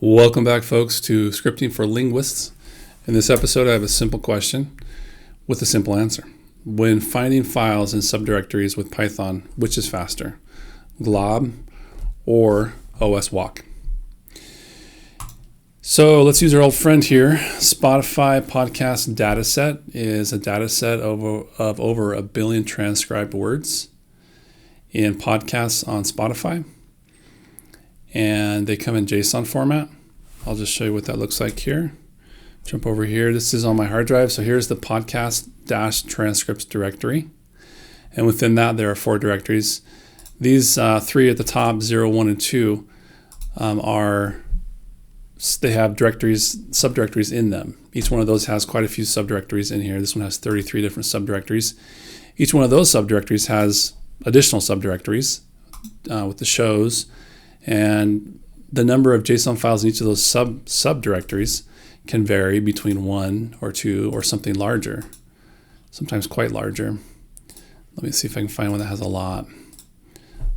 Welcome back, folks, to Scripting for Linguists. In this episode, I have a simple question with a simple answer. When finding files in subdirectories with Python, which is faster, glob or os.walk? So let's use our old friend here. Spotify podcast dataset is a dataset of over 1 billion transcribed words in podcasts on Spotify. And they come in JSON format. I'll just show you what that looks like here. Jump over here. This is on my hard drive. So here's the podcast-transcripts directory. And within that, there are 4 directories. These 3 at the top, 0, 1, and 2, they have directories, subdirectories in them. Each one of those has quite a few subdirectories in here. This one has 33 different subdirectories. Each one of those subdirectories has additional subdirectories with the shows. And the number of JSON files in each of those subdirectories can vary between 1 or 2 or something larger, sometimes quite larger. Let me see if I can find one that has a lot.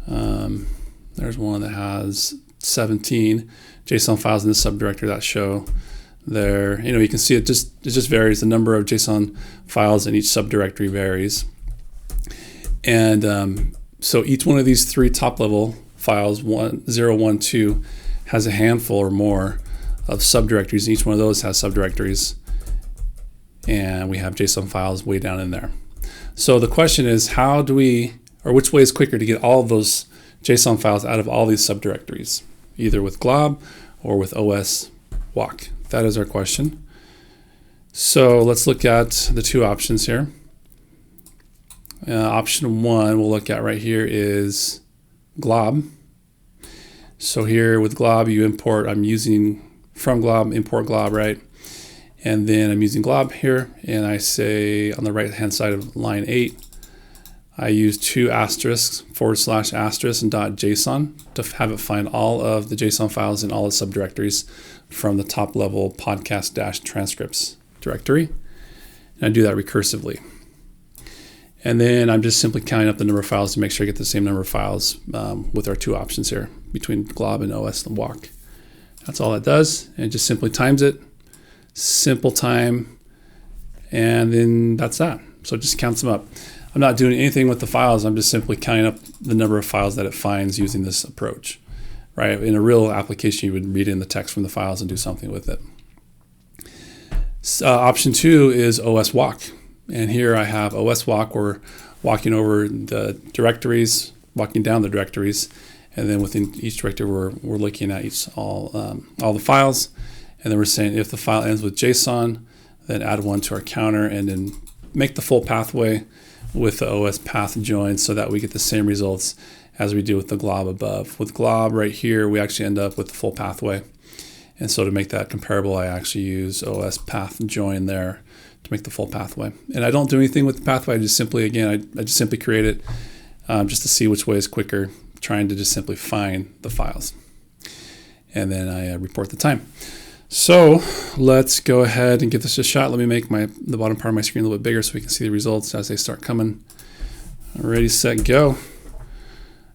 There's one that has 17 JSON files in the subdirectory that show there. You can see it just varies. The number of JSON files in each subdirectory varies. And so each one of these 3 top level files, 0, 1, 2, has a handful or more of subdirectories. Each one of those has subdirectories, and we have JSON files way down in there. So the question is, which way is quicker to get all of those JSON files out of all these subdirectories, either with glob or with os.walk? That is our question. So let's look at the 2 options here. Option 1 we'll look at right here is glob. So here with glob, you import, I'm using from glob, import glob, right? And then I'm using glob here, and I say on the right hand side of line 8, I use 2 asterisks, / asterisk, and .json to have it find all of the JSON files in all the subdirectories from the top level podcast-transcripts directory. And I do that recursively. And then I'm just simply counting up the number of files to make sure I get the same number of files with our 2 options here between glob and os.walk. That's all it does. And it just simply times it. Simple time. And then that's that. So it just counts them up. I'm not doing anything with the files. I'm just simply counting up the number of files that it finds using this approach. Right? In a real application, you would read in the text from the files and do something with it. Option 2 is os.walk. And here I have os.walk. We're walking over the directories, walking down the directories, and then within each directory we're looking at all the files, and then we're saying if the file ends with JSON, then add 1 to our counter, and then make the full pathway with the os path join so that we get the same results as we do with the glob above. With glob right here, we actually end up with the full pathway. And so to make that comparable, I actually use os path join there to make the full pathway. And I don't do anything with the pathway. I just simply create it just to see which way is quicker, trying to just simply find the files. And then I report the time. So let's go ahead and give this a shot. Let me make the bottom part of my screen a little bit bigger so we can see the results as they start coming. Ready, set, go.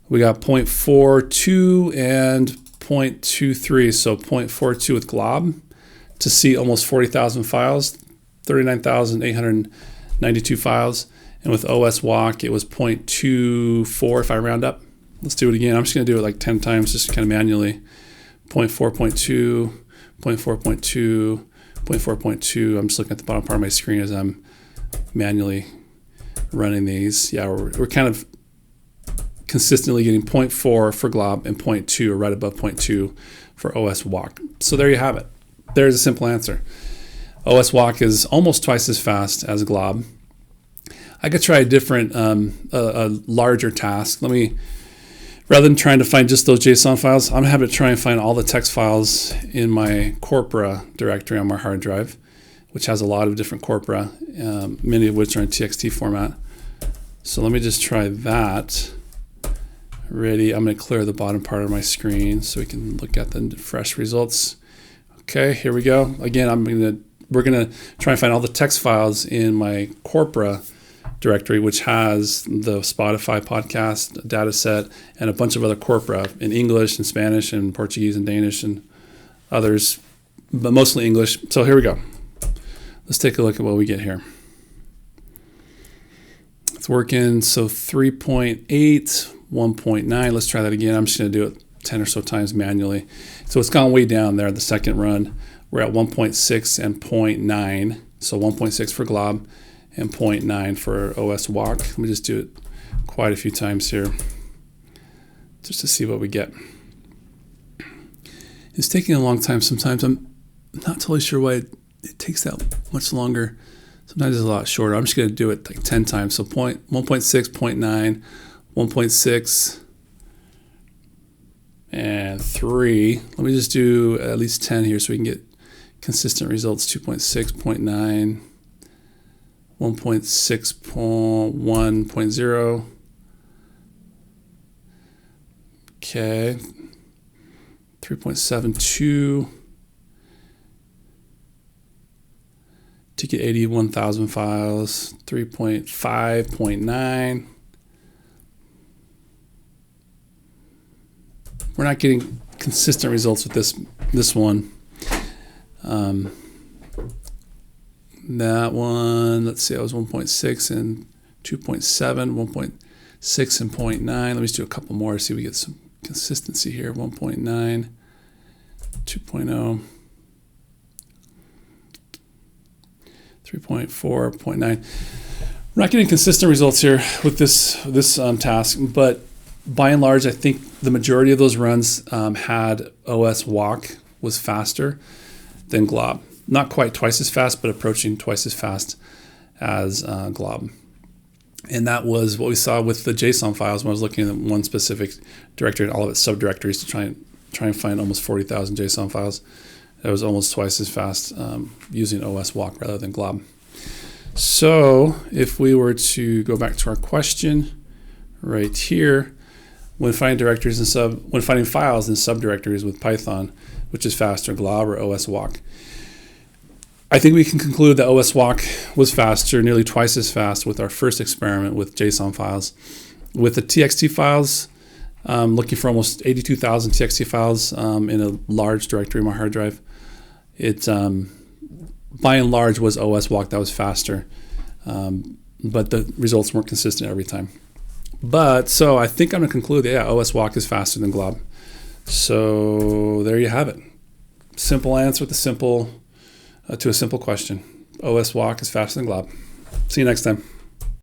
We got 0.42 and 0.23. So 0.42 with glob to see almost 40,000 files. 39,892 files, and with os.walk it was 0.24 if I round up. Let's do it again. I'm just going to do it like 10 times, just kind of manually. 0.4, 0.2, 0.4, 0.2, 0.4, 0.2. I'm just looking at the bottom part of my screen as I'm manually running these. Yeah, we're kind of consistently getting 0.4 for glob and 0.2, or right above 0.2 for os.walk. So there you have it. There's a simple answer. os.walk is almost twice as fast as glob. I could try a different, a larger task. Rather than trying to find just those JSON files, I'm going to have it try and find all the text files in my corpora directory on my hard drive, which has a lot of different corpora, many of which are in TXT format. So let me just try that. Ready? I'm going to clear the bottom part of my screen so we can look at the fresh results. Okay, here we go. Again, we're going to try and find all the text files in my corpora directory, which has the Spotify podcast data set and a bunch of other corpora in English and Spanish and Portuguese and Danish and others, but mostly English. So here we go. Let's take a look at what we get here. It's working. So 3.8, 1.9. Let's try that again. I'm just going to do it 10 or so times manually. So it's gone way down there. The second run, we're at 1.6 and 0.9. So 1.6 for glob and 0.9 for os.walk. Let me just do it quite a few times here just to see what we get. It's taking a long time sometimes. I'm not totally sure why it takes that much longer. Sometimes it's a lot shorter. I'm just going to do it like 10 times. So 1.6, 0.9, 1.6, and 3. Let me just do at least 10 here so we can get consistent results. 2.6, 0.9, 1.6, 1.0. Okay. 3.72 to get 81,000 files. 3.5, 0.9. We're not getting consistent results with this one. That one, let's see, I was 1.6 and 2.7, 1.6 and 0.9. Let me just do a couple more to see if we get some consistency here. 1.9, 2.0, 3.4, 0.9. We're not getting consistent results here with this task, but by and large, I think the majority of those runs had os.walk was faster than glob. Not quite twice as fast, but approaching twice as fast as glob. And that was what we saw with the JSON files when I was looking at one specific directory and all of its subdirectories to try and find almost 40,000 JSON files. That was almost twice as fast using os.walk rather than glob. So if we were to go back to our question right here, when finding when finding files in subdirectories with Python, which is faster, glob or os.walk? I think we can conclude that os.walk was faster, nearly twice as fast with our first experiment with JSON files. With the TXT files, looking for almost 82,000 TXT files in a large directory in my hard drive, it by and large was os.walk that was faster, but the results weren't consistent every time. So I think I'm going to conclude that yeah, os.walk is faster than glob. So there you have it. Simple answer with a simple to a simple question. os.walk is faster than glob. See you next time.